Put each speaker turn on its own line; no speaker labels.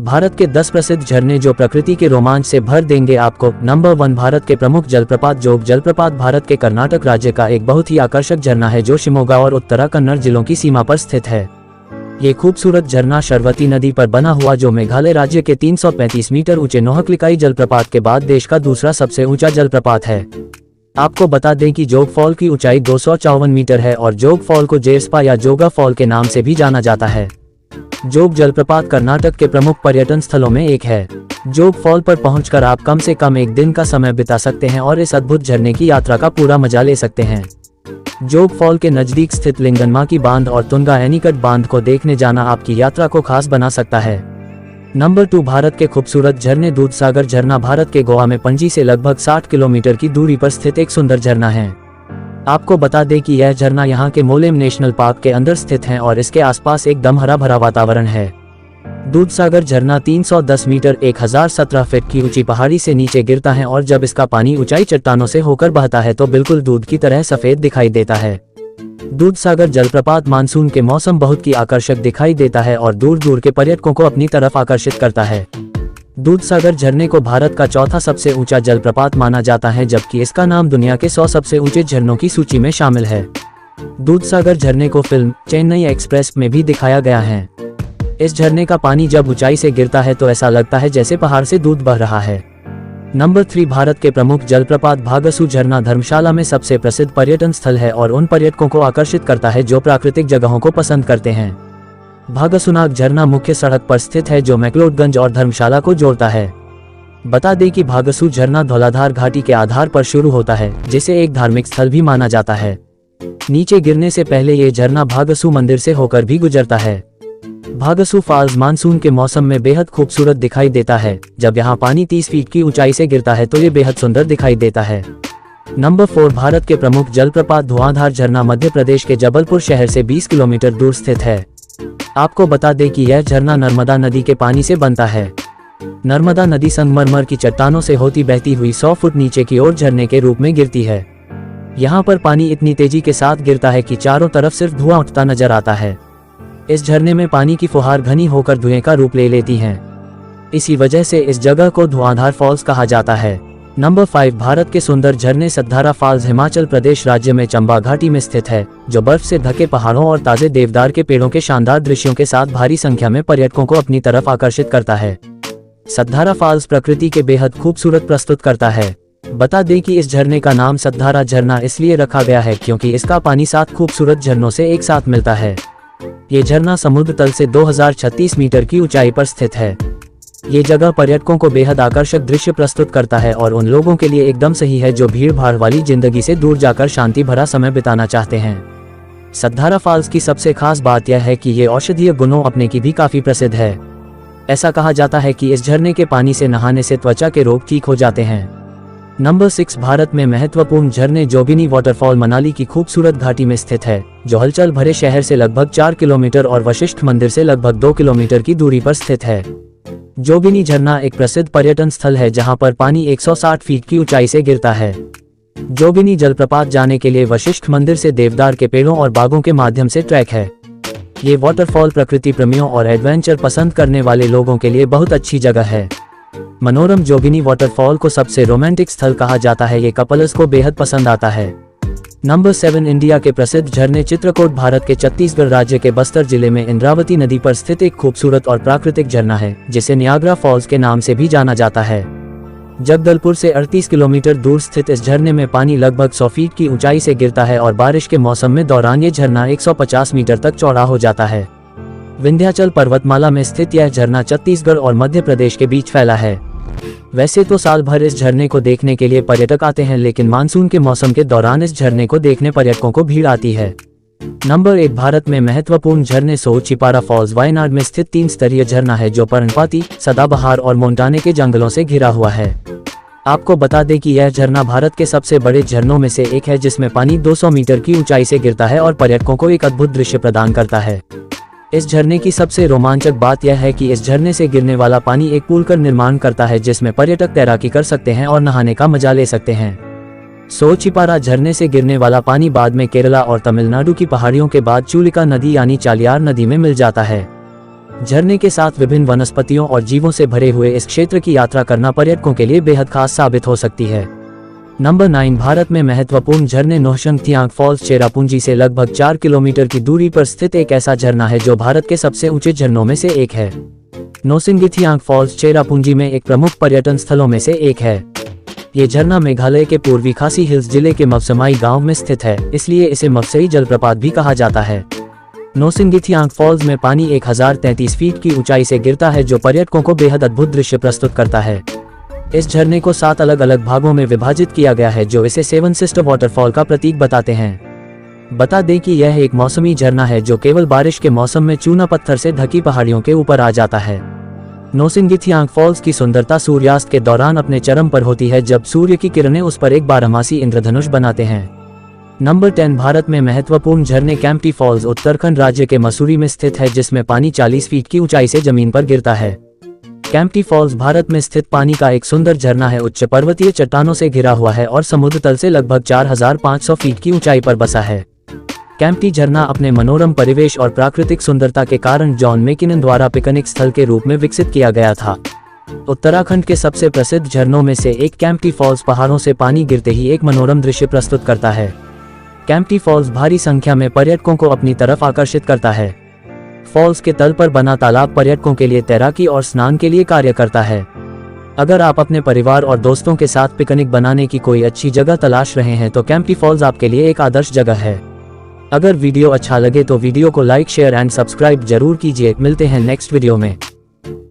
भारत के 10 प्रसिद्ध झरने जो प्रकृति के रोमांच से भर देंगे आपको। नंबर 1, भारत के प्रमुख जलप्रपात। जोग जलप्रपात भारत के कर्नाटक राज्य का एक बहुत ही आकर्षक झरना है जो शिमोगा और उत्तरा कन्नड़ जिलों की सीमा पर स्थित है। ये खूबसूरत झरना शरवती नदी पर बना हुआ जो मेघालय राज्य के 335 मीटर ऊंचे नोहकलिकाई जलप्रपात के बाद देश का दूसरा सबसे ऊंचा जलप्रपात है। आपको बता दें कि जोग फॉल की ऊंचाई 254 मीटर है और जोग फॉल को जेस्पा या जोगा फॉल के नाम से भी जाना जाता है। जोग जलप्रपात कर्नाटक के प्रमुख पर्यटन स्थलों में एक है। जोग फॉल पर पहुंचकर आप कम से कम एक दिन का समय बिता सकते हैं और इस अद्भुत झरने की यात्रा का पूरा मजा ले सकते हैं। जोग फॉल के नजदीक स्थित लिंगनमाकी बांध और तुंगा एनीकट बांध को देखने जाना आपकी यात्रा को खास बना सकता है। नंबर 2, भारत के खूबसूरत झरने। दूधसागर झरना भारत के गोवा में पणजी से लगभग 60 किलोमीटर की दूरी पर स्थित एक सुंदर झरना है। आपको बता दें कि यह झरना यहाँ के मोलेम नेशनल पार्क के अंदर स्थित है और इसके आसपास एकदम हरा भरा वातावरण है। दूधसागर झरना 310 मीटर 1017 फीट की ऊंची पहाड़ी से नीचे गिरता है और जब इसका पानी ऊंचाई चट्टानों से होकर बहता है तो बिल्कुल दूध की तरह सफेद दिखाई देता है। दूधसागर जलप्रपात मानसून के मौसम बहुत ही आकर्षक दिखाई देता है और दूर दूर के पर्यटकों को अपनी तरफ आकर्षित करता है। दूधसागर झरने को भारत का चौथा सबसे ऊंचा जलप्रपात माना जाता है जबकि इसका नाम दुनिया के 100 सबसे ऊंचे झरनों की सूची में शामिल है। दूधसागर झरने को फिल्म चेन्नई एक्सप्रेस में भी दिखाया गया है। इस झरने का पानी जब ऊंचाई से गिरता है तो ऐसा लगता है जैसे पहाड़ से दूध बह रहा है। नंबर 3, भारत के प्रमुख जलप्रपात भागसू झरना धर्मशाला में सबसे प्रसिद्ध पर्यटन स्थल है और उन पर्यटकों को आकर्षित करता है जो प्राकृतिक जगहों को पसंद करते हैं। भागसुनाग झरना मुख्य सड़क पर स्थित है जो मैक्लोडगंज और धर्मशाला को जोड़ता है। बता दें कि भागसू झरना धौलाधार घाटी के आधार पर शुरू होता है जिसे एक धार्मिक स्थल भी माना जाता है। नीचे गिरने से पहले ये झरना भागसू मंदिर से होकर भी गुजरता है। भागसू फॉल्स मानसून के मौसम में बेहद खूबसूरत दिखाई देता है। जब यहाँ पानी 30 फीट की ऊंचाई से गिरता है तो ये बेहद सुंदर दिखाई देता है। नंबर 4, भारत के प्रमुख जलप्रपात धुआंधार झरना मध्य प्रदेश के जबलपुर शहर से 20 किलोमीटर दूर स्थित है। आपको बता दें कि यह झरना नर्मदा नदी के पानी से बनता है। नर्मदा नदी संगमरमर की चट्टानों से होती बहती हुई 100 फुट नीचे की ओर झरने के रूप में गिरती है। यहाँ पर पानी इतनी तेजी के साथ गिरता है कि चारों तरफ सिर्फ धुआं उठता नजर आता है। इस झरने में पानी की फुहार घनी होकर धुएं का रूप ले लेती हैं। इसी वजह से इस जगह को धुआंधार फॉल्स कहा जाता है। नंबर 5, भारत के सुंदर झरने सतधारा फॉल्स हिमाचल प्रदेश राज्य में चंबा घाटी में स्थित है जो बर्फ से ढके पहाड़ों और ताजे देवदार के पेड़ों के शानदार दृश्यों के साथ भारी संख्या में पर्यटकों को अपनी तरफ आकर्षित करता है। सतधारा फॉल्स प्रकृति के बेहद खूबसूरत प्रस्तुत करता है। बता दें कि इस झरने का नाम सतधारा झरना इसलिए रखा गया है क्योंकि इसका पानी 7 खूबसूरत झरनों से एक साथ मिलता है। ये झरना समुद्र तल से 2036 मीटर की ऊंचाई पर स्थित है। ये जगह पर्यटकों को बेहद आकर्षक दृश्य प्रस्तुत करता है और उन लोगों के लिए एकदम सही है जो भीड़ भाड़ वाली जिंदगी से दूर जाकर शांति भरा समय बिताना चाहते हैं। सतधारा फॉल्स की सबसे खास बात यह है कि ये औषधीय गुणों अपने की भी काफी प्रसिद्ध है। ऐसा कहा जाता है कि इस झरने के पानी से नहाने से त्वचा के रोग ठीक हो जाते हैं। नंबर 6, भारत में महत्वपूर्ण झरने जोगिनी वाटरफॉल मनाली की खूबसूरत घाटी में स्थित है जो हलचल भरे शहर से लगभग 4 किलोमीटर और वशिष्ठ मंदिर से लगभग 2 किलोमीटर की दूरी पर स्थित है। जोगिनी झरना एक प्रसिद्ध पर्यटन स्थल है जहां पर पानी 160 फीट की ऊंचाई से गिरता है। जोगिनी जलप्रपात जाने के लिए वशिष्ठ मंदिर से देवदार के पेड़ों और बागों के माध्यम से ट्रैक है। ये वाटरफॉल प्रकृति प्रेमियों और एडवेंचर पसंद करने वाले लोगों के लिए बहुत अच्छी जगह है। मनोरम जोगिनी वाटरफॉल को सबसे रोमांटिक स्थल कहा जाता है। ये कपल्स को बेहद पसंद आता है। नंबर 7, इंडिया के प्रसिद्ध झरने चित्रकूट भारत के छत्तीसगढ़ राज्य के बस्तर जिले में इंद्रावती नदी पर स्थित एक खूबसूरत और प्राकृतिक झरना है जिसे नियाग्रा फॉल्स के नाम से भी जाना जाता है। जगदलपुर से 38 किलोमीटर दूर स्थित इस झरने में पानी लगभग 100 फीट की ऊंचाई से गिरता है और बारिश के मौसम में दौरान ये झरना 150 मीटर तक चौड़ा हो जाता है। विंध्याचल पर्वतमाला में स्थित यह झरना छत्तीसगढ़ और मध्य प्रदेश के बीच फैला है। वैसे तो साल भर इस झरने को देखने के लिए पर्यटक आते हैं लेकिन मानसून के मौसम के दौरान इस झरने को देखने पर्यटकों को भीड़ आती है। नंबर 1, भारत में महत्वपूर्ण झरने सोचिपारा फॉल्स वायनाड में स्थित 3 स्तरीय झरना है जो पर्णपाती, सदाबहार और मोंटाने के जंगलों से घिरा हुआ है। आपको बता दें कि यह झरना भारत के सबसे बड़े झरनों में से एक है जिसमें पानी 200 मीटर की ऊंचाई से गिरता है और पर्यटकों को एक अद्भुत दृश्य प्रदान करता है। इस झरने की सबसे रोमांचक बात यह है कि इस झरने से गिरने वाला पानी एक पुल का निर्माण करता है जिसमें पर्यटक तैराकी कर सकते हैं और नहाने का मजा ले सकते हैं। सोचिपारा झरने से गिरने वाला पानी बाद में केरला और तमिलनाडु की पहाड़ियों के बाद चूलिका नदी यानी चालियार नदी में मिल जाता है। झरने के साथ विभिन्न वनस्पतियों और जीवों से भरे हुए इस क्षेत्र की यात्रा करना पर्यटकों के लिए बेहद खास साबित हो सकती है। नंबर 9, भारत में महत्वपूर्ण झरने। नौशंग थियांग फॉल्स चेरापूंजी से लगभग 4 किलोमीटर की दूरी पर स्थित एक ऐसा झरना है जो भारत के सबसे ऊंचे झरनों में से एक है। नौसिंगी थियांग फॉल्स चेरापूंजी में एक प्रमुख पर्यटन स्थलों में से एक है। ये झरना मेघालय के पूर्वी खासी हिल्स जिले के मवसमाई गांव में स्थित है, इसलिए इसे मवसई जलप्रपात भी कहा जाता है। नौसिंगी थियांग फॉल्स में पानी 1033 फीट की ऊंचाई से गिरता है, जो पर्यटकों को बेहद अद्भुत दृश्य प्रस्तुत करता है। इस झरने को 7 अलग अलग भागों में विभाजित किया गया है, जो इसे 7 सिस्टर वाटरफॉल का प्रतीक बताते हैं। बता दें कि यह एक मौसमी झरना है जो केवल बारिश के मौसम में चूना पत्थर से ढकी पहाड़ियों के ऊपर आ जाता है। नौसिंगी थियांग फॉल्स की सुंदरता सूर्यास्त के दौरान अपने चरम पर होती है, जब सूर्य की किरणें उस पर एक बारहमासी इंद्रधनुष बनाते हैं। नंबर 10, भारत में महत्वपूर्ण झरने। कैंपटी फॉल्स उत्तराखंड राज्य के मसूरी में स्थित है, जिसमें पानी 40 फीट की ऊंचाई से जमीन पर गिरता है। कैंपटी फॉल्स भारत में स्थित पानी का एक सुंदर झरना है। उच्च पर्वतीय चट्टानों से घिरा हुआ है और समुद्र तल से लगभग 4500 फीट की ऊंचाई पर बसा है। कैंपटी झरना अपने मनोरम परिवेश और प्राकृतिक सुंदरता के कारण जॉन मैकिनन द्वारा पिकनिक स्थल के रूप में विकसित किया गया था। उत्तराखंड के सबसे प्रसिद्ध झरनों में से एक कैंपटी फॉल्स पहाड़ों से पानी गिरते ही एक मनोरम दृश्य प्रस्तुत करता है। कैंपटी फॉल्स भारी संख्या में पर्यटकों को अपनी तरफ आकर्षित करता है। फॉल्स के तल पर बना तालाब पर्यटकों के लिए तैराकी और स्नान के लिए कार्य करता है। अगर आप अपने परिवार और दोस्तों के साथ पिकनिक बनाने की कोई अच्छी जगह तलाश रहे हैं तो कैंपटी फॉल्स आपके लिए एक आदर्श जगह है। अगर वीडियो अच्छा लगे तो वीडियो को लाइक, शेयर एंड सब्सक्राइब जरूर कीजिए। मिलते हैं नेक्स्ट वीडियो में।